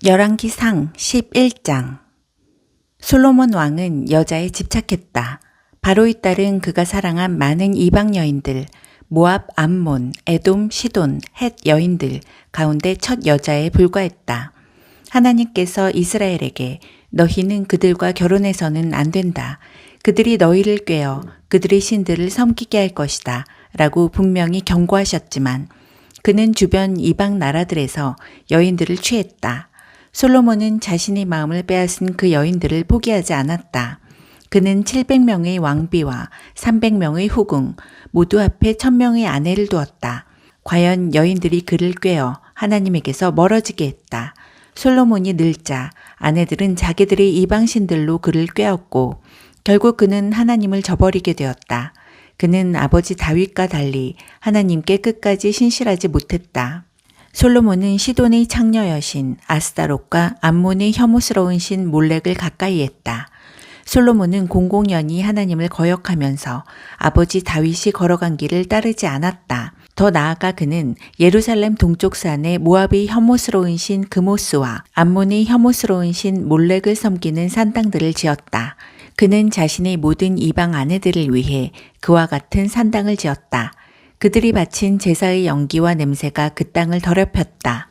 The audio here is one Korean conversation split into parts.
열왕기상 11장. 솔로몬 왕은 여자에 집착했다. 바로의 딸은 그가 사랑한 많은 이방 여인들, 모압, 암몬, 에돔, 시돈, 헷 여인들 가운데 첫 여자에 불과했다. 하나님께서 이스라엘에게 너희는 그들과 결혼해서는 안 된다. 그들이 너희를 꾀어 그들의 신들을 섬기게 할 것이다. 라고 분명히 경고하셨지만 그는 주변 이방 나라들에서 여인들을 취했다. 솔로몬은 자신의 마음을 빼앗은 그 여인들을 포기하지 않았다. 그는 700명의 왕비와 300명의 후궁, 모두 합해 1000명의 아내를 두었다. 과연 여인들이 그를 꾀어 하나님에게서 멀어지게 했다. 솔로몬이 늙자 아내들은 자기들의 이방신들로 그를 꾀었고 결국 그는 하나님을 저버리게 되었다. 그는 아버지 다윗과 달리 하나님께 끝까지 신실하지 못했다. 솔로몬은 시돈의 창녀 여신 아스다롯과 암몬의 혐오스러운 신 몰렉을 가까이 했다. 솔로몬은 공공연히 하나님을 거역하면서 아버지 다윗이 걸어간 길을 따르지 않았다. 더 나아가 그는 예루살렘 동쪽 산에 모압의 혐오스러운 신 그모스와 암몬의 혐오스러운 신 몰렉을 섬기는 산당들을 지었다. 그는 자신의 모든 이방 아내들을 위해 그와 같은 산당을 지었다. 그들이 바친 제사의 연기와 냄새가 그 땅을 더럽혔다.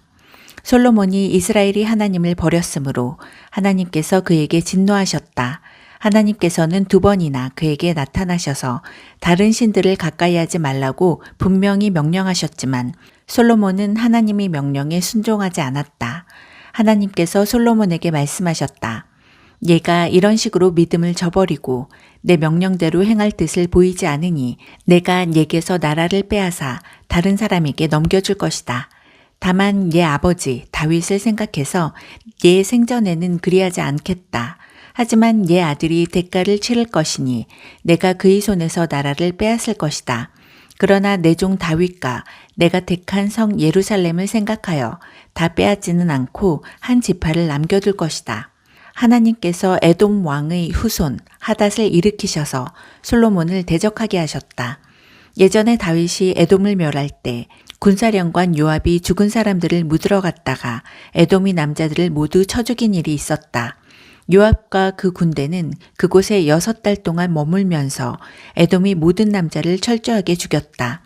솔로몬이 이스라엘이 하나님을 버렸으므로 하나님께서 그에게 진노하셨다. 하나님께서는 2번이나 그에게 나타나셔서 다른 신들을 가까이 하지 말라고 분명히 명령하셨지만 솔로몬은 하나님의 명령에 순종하지 않았다. 하나님께서 솔로몬에게 말씀하셨다. 얘가 이런 식으로 믿음을 저버리고 내 명령대로 행할 뜻을 보이지 않으니 내가 얘게서 나라를 빼앗아 다른 사람에게 넘겨줄 것이다. 다만 얘 아버지 다윗을 생각해서 얘 생전에는 그리하지 않겠다. 하지만 얘 아들이 대가를 치를 것이니 내가 그의 손에서 나라를 빼앗을 것이다. 그러나 내 종 다윗과 내가 택한 성 예루살렘을 생각하여 다 빼앗지는 않고 한 지파를 남겨둘 것이다. 하나님께서 에돔 왕의 후손 하닷을 일으키셔서 솔로몬을 대적하게 하셨다. 예전에 다윗이 에돔을 멸할 때 군사령관 요압이 죽은 사람들을 묻으러 갔다가 에돔의 남자들을 모두 쳐 죽인 일이 있었다. 요압과 그 군대는 그곳에 6달 동안 머물면서 에돔의 모든 남자를 철저하게 죽였다.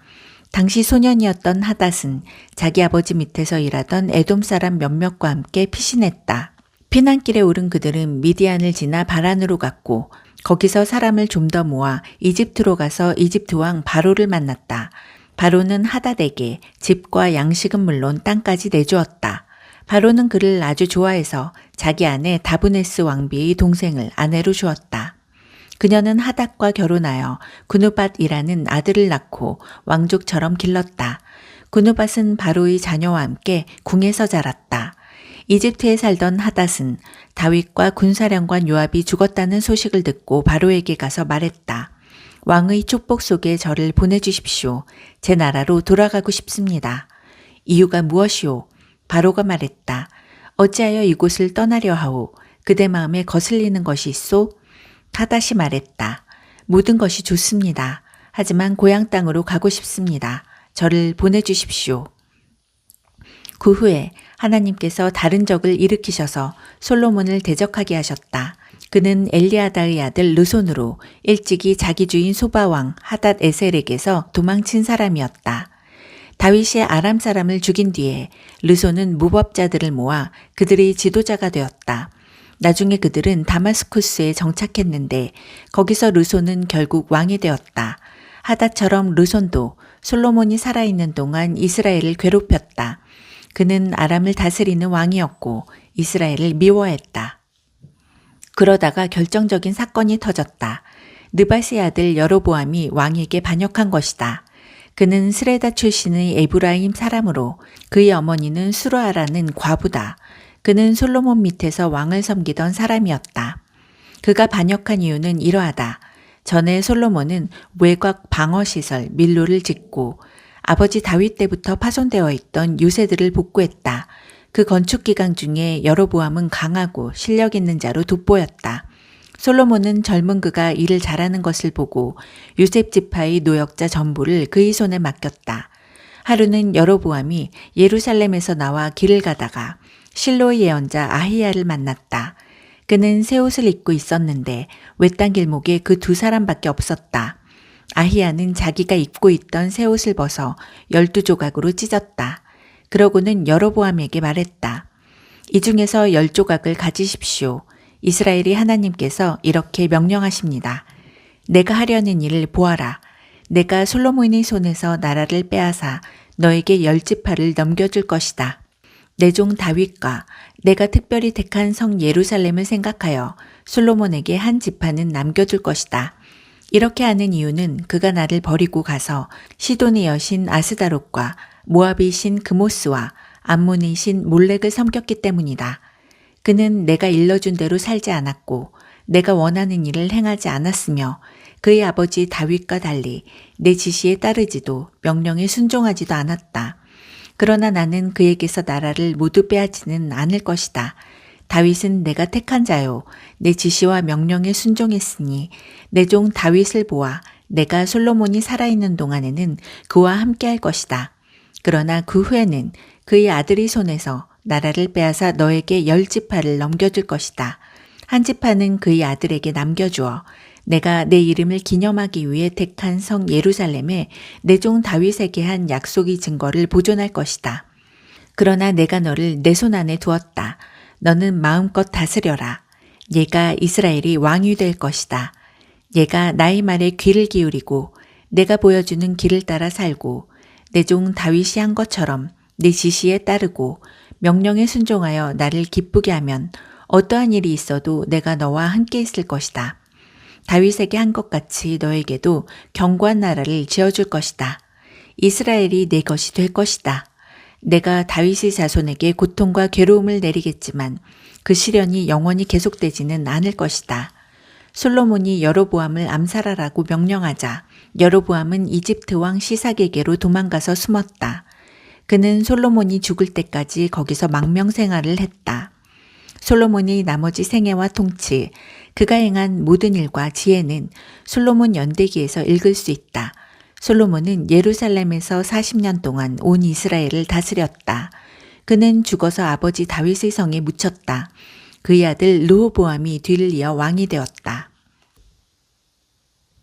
당시 소년이었던 하닷은 자기 아버지 밑에서 일하던 에돔 사람 몇몇과 함께 피신했다. 피난길에 오른 그들은 미디안을 지나 바란으로 갔고 거기서 사람을 좀 더 모아 이집트로 가서 이집트 왕 바로를 만났다. 바로는 하닷에게 집과 양식은 물론 땅까지 내주었다. 바로는 그를 아주 좋아해서 자기 아내 다브네스 왕비의 동생을 아내로 주었다. 그녀는 하닷과 결혼하여 구누밧이라는 아들을 낳고 왕족처럼 길렀다. 구누밧은 바로의 자녀와 함께 궁에서 자랐다. 이집트에 살던 하닷은 다윗과 군사령관 요압이 죽었다는 소식을 듣고 바로에게 가서 말했다. 왕의 축복 속에 저를 보내주십시오. 제 나라로 돌아가고 싶습니다. 이유가 무엇이오? 바로가 말했다. 어찌하여 이곳을 떠나려 하오? 그대 마음에 거슬리는 것이 있소? 하닷이 말했다. 모든 것이 좋습니다. 하지만 고향 땅으로 가고 싶습니다. 저를 보내주십시오. 그 후에 하나님께서 다른 적을 일으키셔서 솔로몬을 대적하게 하셨다. 그는 엘리아다의 아들 르손으로 일찍이 자기 주인 소바왕 하닷 에셀에게서 도망친 사람이었다. 다윗이 아람 사람을 죽인 뒤에 르손은 무법자들을 모아 그들의 지도자가 되었다. 나중에 그들은 다마스쿠스에 정착했는데 거기서 르손은 결국 왕이 되었다. 하닷처럼 르손도 솔로몬이 살아있는 동안 이스라엘을 괴롭혔다. 그는 아람을 다스리는 왕이었고 이스라엘을 미워했다. 그러다가 결정적인 사건이 터졌다. 느밧의 아들 여로보암이 왕에게 반역한 것이다. 그는 스레다 출신의 에브라임 사람으로 그의 어머니는 수르아라는 과부다. 그는 솔로몬 밑에서 왕을 섬기던 사람이었다. 그가 반역한 이유는 이러하다. 전에 솔로몬은 외곽 방어시설 밀로를 짓고 아버지 다윗 때부터 파손되어 있던 유세들을 복구했다. 그 건축 기간 중에 여로보암은 강하고 실력 있는 자로 돋보였다. 솔로몬은 젊은 그가 일을 잘하는 것을 보고 요셉 지파의 노역자 전부를 그의 손에 맡겼다. 하루는 여로보암이 예루살렘에서 나와 길을 가다가 실로의 예언자 아히야를 만났다. 그는 새 옷을 입고 있었는데 외딴 길목에 그 두 사람밖에 없었다. 아히야는 자기가 입고 있던 새 옷을 벗어 12조각으로 찢었다. 그러고는 여로보암에게 말했다. 이 중에서 10조각을 가지십시오. 이스라엘이 하나님께서 이렇게 명령하십니다. 내가 하려는 일을 보아라. 내가 솔로몬의 손에서 나라를 빼앗아 너에게 10지파를 넘겨줄 것이다. 내 종 다윗과 내가 특별히 택한 성 예루살렘을 생각하여 솔로몬에게 한 지파는 남겨줄 것이다. 이렇게 하는 이유는 그가 나를 버리고 가서 시돈의 여신 아스다롯과 모압의 신 그모스와 암몬의 신 몰렉을 섬겼기 때문이다. 그는 내가 일러준 대로 살지 않았고 내가 원하는 일을 행하지 않았으며 그의 아버지 다윗과 달리 내 지시에 따르지도 명령에 순종하지도 않았다. 그러나 나는 그에게서 나라를 모두 빼앗지는 않을 것이다. 다윗은 내가 택한 자요. 내 지시와 명령에 순종했으니 내 종 다윗을 보아 내가 솔로몬이 살아있는 동안에는 그와 함께할 것이다. 그러나 그 후에는 그의 아들의 손에서 나라를 빼앗아 너에게 10지파를 넘겨줄 것이다. 한 지파는 그의 아들에게 남겨주어 내가 내 이름을 기념하기 위해 택한 성 예루살렘에 내 종 다윗에게 한 약속의 증거를 보존할 것이다. 그러나 내가 너를 내 손 안에 두었다. 너는 마음껏 다스려라. 얘가 이스라엘이 왕이 될 것이다. 얘가 나의 말에 귀를 기울이고 내가 보여주는 길을 따라 살고 내 종 다윗이 한 것처럼 내 지시에 따르고 명령에 순종하여 나를 기쁘게 하면 어떠한 일이 있어도 내가 너와 함께 있을 것이다. 다윗에게 한 것 같이 너에게도 견고한 나라를 지어줄 것이다. 이스라엘이 내 것이 될 것이다. 내가 다윗의 자손에게 고통과 괴로움을 내리겠지만 그 시련이 영원히 계속되지는 않을 것이다. 솔로몬이 여로보암을 암살하라고 명령하자 여로보암은 이집트 왕 시삭에게로 도망가서 숨었다. 그는 솔로몬이 죽을 때까지 거기서 망명생활을 했다. 솔로몬의 나머지 생애와 통치, 그가 행한 모든 일과 지혜는 솔로몬 연대기에서 읽을 수 있다. 솔로몬은 예루살렘에서 40년 동안 온 이스라엘을 다스렸다. 그는 죽어서 아버지 다윗의 성에 묻혔다. 그의 아들 르호보암이 뒤를 이어 왕이 되었다.